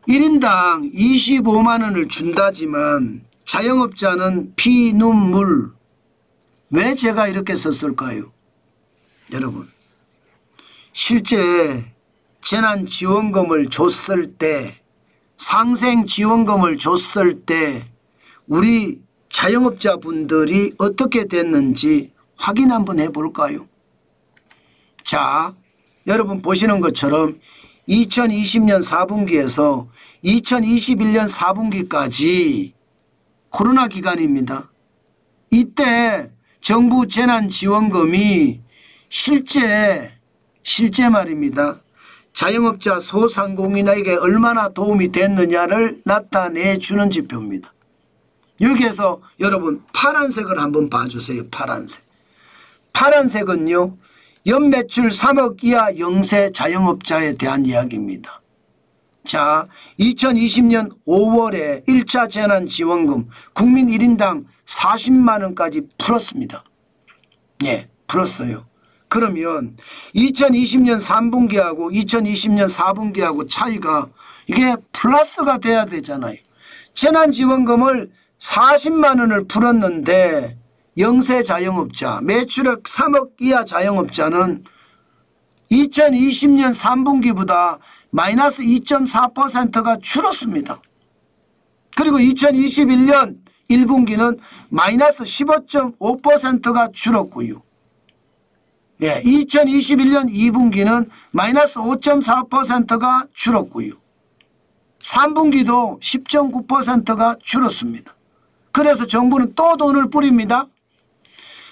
1인당 25만 원을 준다지만 자영업자는 피눈물. 왜 제가 이렇게 썼을까요? 여러분, 실제 재난지원금을 줬을 때, 상생지원금을 줬을 때 우리 자영업자분들이 어떻게 됐는지 확인 한번 해볼까요? 자, 여러분 보시는 것처럼 2020년 4분기에서 2021년 4분기까지 코로나 기간입니다. 이때 정부 재난지원금이 실제 말입니다. 자영업자 소상공인에게 얼마나 도움이 됐느냐를 나타내 주는 지표입니다. 여기에서 여러분 파란색을 한번 봐주세요. 파란색은요. 연매출 3억 이하 영세 자영업자에 대한 이야기입니다. 자, 2020년 5월에 1차 재난지원금 국민 1인당 40만 원까지 풀었습니다. 예, 풀었어요. 그러면 2020년 3분기하고 2020년 4분기하고 차이가 이게 플러스가 돼야 되잖아요. 재난지원금을 40만 원을 풀었는데 영세 자영업자, 매출액 3억 이하 자영업자는 2020년 3분기보다 마이너스 2.4%가 줄었습니다. 그리고 2021년 1분기는 마이너스 15.5%가 줄었고요. 예, 2021년 2분기는 마이너스 5.4%가 줄었고요. 3분기도 10.9%가 줄었습니다. 그래서 정부는 또 돈을 뿌립니다.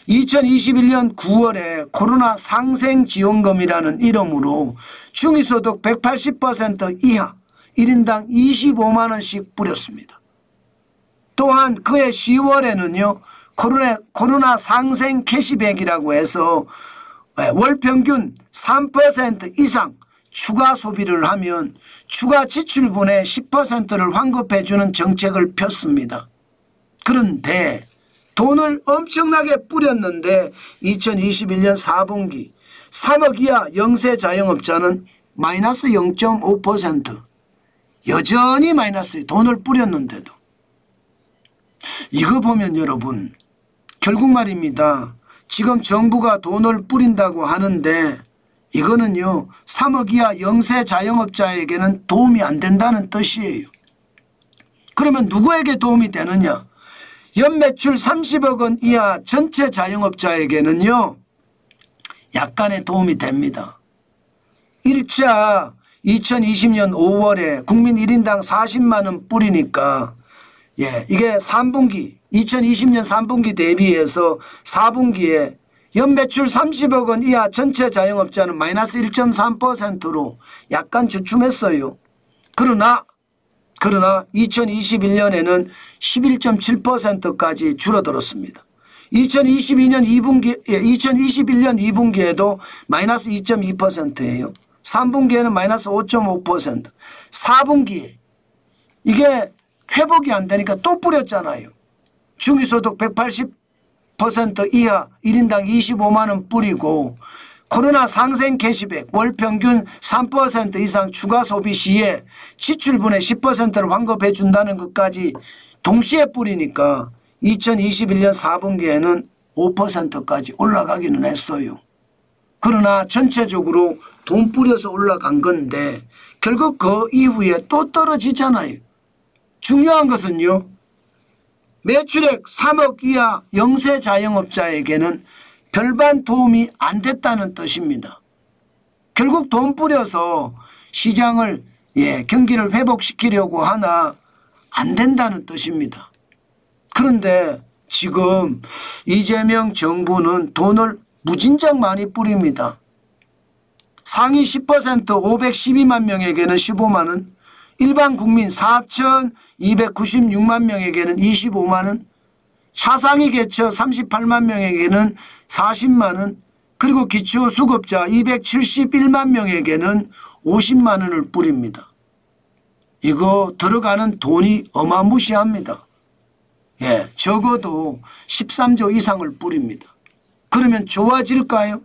2021년 9월에 코로나 상생지원금이라는 이름으로 중위소득 180% 이하 1인당 25만 원씩 뿌렸습니다. 또한 그해 10월에는요. 코로나 상생 캐시백이라고 해서 월 평균 3% 이상 추가 소비를 하면 추가 지출분의 10%를 환급해 주는 정책을 폈습니다. 그런데 돈을 엄청나게 뿌렸는데 2021년 4분기 3억 이하 영세 자영업자는 마이너스 0.5%. 여전히 마이너스에 돈을 뿌렸는데도. 이거 보면 여러분 결국 말입니다. 지금 정부가 돈을 뿌린다고 하는데 이거는요 3억 이하 영세 자영업자에게는 도움이 안 된다는 뜻이에요. 그러면 누구에게 도움이 되느냐? 연매출 30억 원 이하 전체 자영업자에게는요 약간의 도움이 됩니다. 1차 2020년 5월에 국민 1인당 40만 원 뿌리니까 예, 이게 3분기 2020년 3분기 대비해서 4분기에 연매출 30억 원 이하 전체 자영업자는 마이너스 1.3%로 약간 주춤했어요. 그러나 2021년에는 11.7%까지 줄어들었습니다. 2021년 2분기에도 마이너스 2.2%예요. 3분기에는 마이너스 5.5%. 4분기에 이게 회복이 안 되니까 또 뿌렸잖아요. 중위소득 180% 이하 1인당 25만 원 뿌리고 코로나 상생 캐시백 월 평균 3% 이상 추가 소비 시에 지출분의 10%를 환급해 준다는 것까지 동시에 뿌리니까 2021년 4분기에는 5%까지 올라가기는 했어요. 그러나 전체적으로 돈 뿌려서 올라간 건데 결국 그 이후에 또 떨어지잖아요. 중요한 것은요. 매출액 3억 이하 영세 자영업자에게는 별반 도움이 안 됐다는 뜻입니다. 결국 돈 뿌려서 시장을 경기를 회복시키려고 하나 안 된다는 뜻입니다. 그런데 지금 이재명 정부는 돈을 무진장 많이 뿌립니다. 상위 10% 512만 명에게는 15만 원, 일반 국민 4,296만 명에게는 25만 원, 차상위 계층 38만 명에게는 40만 원, 그리고 기초수급자 271만 명에게는 50만 원을 뿌립니다. 이거 들어가는 돈이 어마무시합니다. 예, 적어도 13조 이상을 뿌립니다. 그러면 좋아질까요?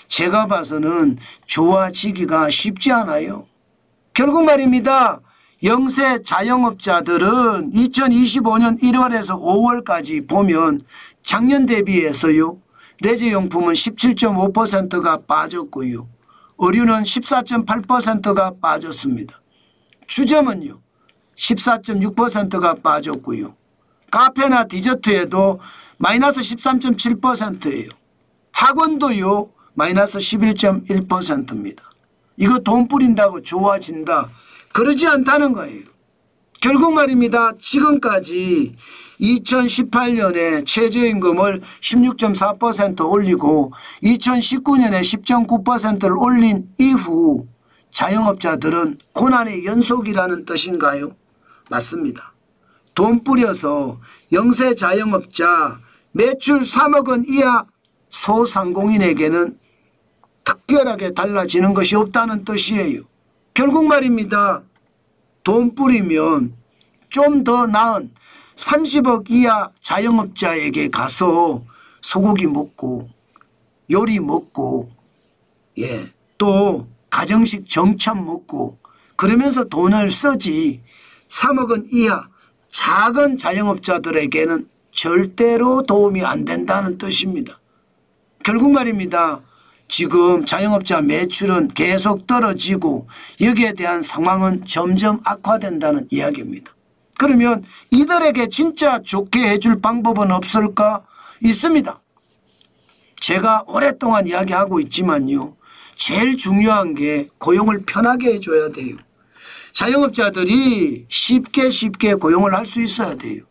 제가 봐서는 좋아지기가 쉽지 않아요. 결국 말입니다. 영세 자영업자들은 2025년 1월에서 5월까지 보면 작년 대비해서요. 레저용품은 17.5%가 빠졌고요. 의류는 14.8%가 빠졌습니다. 주점은요. 14.6%가 빠졌고요. 카페나 디저트에도 마이너스 13.7%예요. 학원도요. 마이너스 11.1%입니다. 이거 돈 뿌린다고 좋아진다. 그러지 않다는 거예요. 결국 말입니다. 지금까지 2018년에 최저임금을 16.4% 올리고 2019년에 10.9%를 올린 이후 자영업자들은 고난의 연속이라는 뜻인가요? 맞습니다. 돈 뿌려서 영세 자영업자 매출 3억 원 이하 소상공인에게는 특별하게 달라지는 것이 없다는 뜻이에요. 결국 말입니다. 돈 뿌리면 좀 더 나은 30억 이하 자영업자에게 가서 소고기 먹고 요리 먹고 또 가정식 정참 먹고 그러면서 돈을 쓰지 3억 원 이하 작은 자영업자들에게는 절대로 도움이 안 된다는 뜻입니다. 결국 말입니다. 지금 자영업자 매출은 계속 떨어지고 여기에 대한 상황은 점점 악화된다는 이야기입니다. 그러면 이들에게 진짜 좋게 해줄 방법은 없을까? 있습니다. 제가 오랫동안 이야기하고 있지만요. 제일 중요한 게 고용을 편하게 해줘야 돼요. 자영업자들이 쉽게 고용을 할 수 있어야 돼요.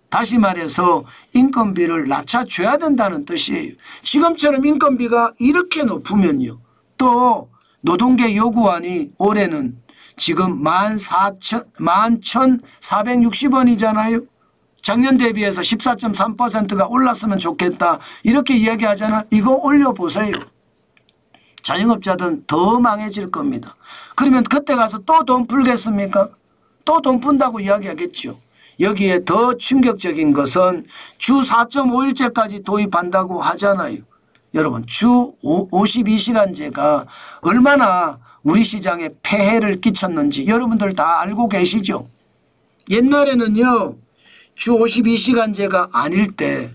다시 말해서 인건비를 낮춰줘야 된다는 뜻이에요. 지금처럼 인건비가 이렇게 높으면요. 또 노동계 요구안이 올해는 지금 11,460원이잖아요. 작년 대비해서 14.3%가 올랐으면 좋겠다. 이렇게 이야기하잖아. 이거 올려보세요. 자영업자들은 더 망해질 겁니다. 그러면 그때 가서 또 돈 풀겠습니까? 또 돈 푼다고 이야기하겠죠. 여기에 더 충격적인 것은 주 4.5일제까지 도입한다고 하잖아요. 여러분 주 52시간제가 얼마나 우리 시장에 폐해를 끼쳤는지 여러분들 다 알고 계시죠. 옛날에는요. 주 52시간제가 아닐 때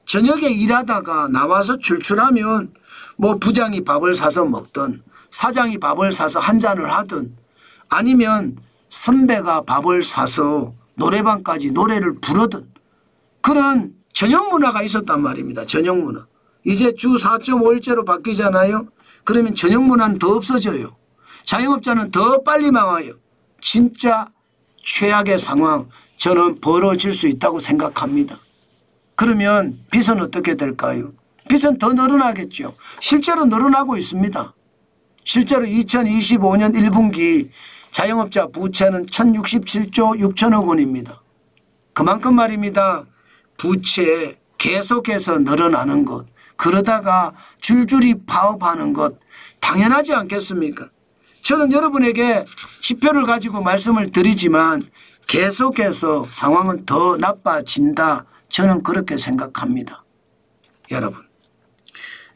저녁에 일하다가 나와서 출출하면 뭐 부장이 밥을 사서 먹든 사장이 밥을 사서 한 잔을 하든 아니면 선배가 밥을 사서 노래방까지 노래를 부르든 그런 저녁 문화가 있었단 말입니다. 저녁 문화. 이제 주 4.5일제로 바뀌잖아요. 그러면 저녁 문화는 더 없어져요. 자영업자는 더 빨리 망해요. 진짜 최악의 상황 저는 벌어질 수 있다고 생각합니다. 그러면 빚은 어떻게 될까요? 빚은 더 늘어나겠죠. 실제로 늘어나고 있습니다. 실제로 2025년 1분기 자영업자 부채는 1067조 6천억 원입니다. 그만큼 말입니다. 부채 계속해서 늘어나는 것 그러다가 줄줄이 파업하는 것 당연하지 않겠습니까? 저는 여러분에게 지표를 가지고 말씀을 드리지만 계속해서 상황은 더 나빠진다. 저는 그렇게 생각합니다. 여러분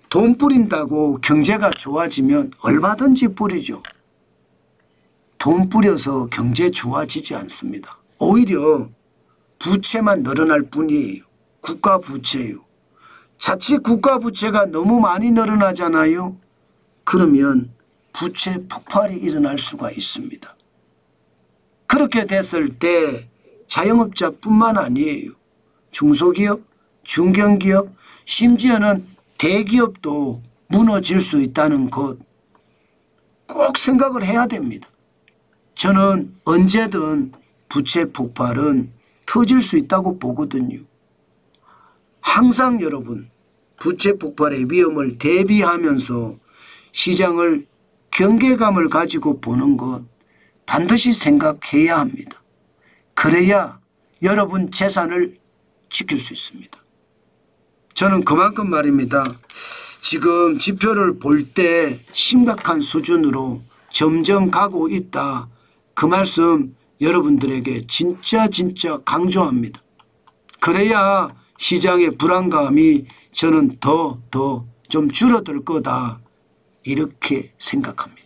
돈 뿌린다고 경제가 좋아지면 얼마든지 뿌리죠. 돈 뿌려서 경제 좋아지지 않습니다. 오히려 부채만 늘어날 뿐이에요. 국가 부채예요. 자칫 국가 부채가 너무 많이 늘어나잖아요. 그러면 부채 폭발이 일어날 수가 있습니다. 그렇게 됐을 때 자영업자뿐만 아니에요. 중소기업, 중견기업, 심지어는 대기업도 무너질 수 있다는 것 꼭 생각을 해야 됩니다. 저는 언제든 부채 폭발은 터질 수 있다고 보거든요. 항상 여러분 부채 폭발의 위험을 대비하면서 시장을 경계감을 가지고 보는 것 반드시 생각해야 합니다. 그래야 여러분 재산을 지킬 수 있습니다. 저는 그만큼 말입니다. 지금 지표를 볼 때 심각한 수준으로 점점 가고 있다. 그 말씀 여러분들에게 진짜 강조합니다. 그래야 시장의 불안감이 저는 더 좀 줄어들 거다. 이렇게 생각합니다.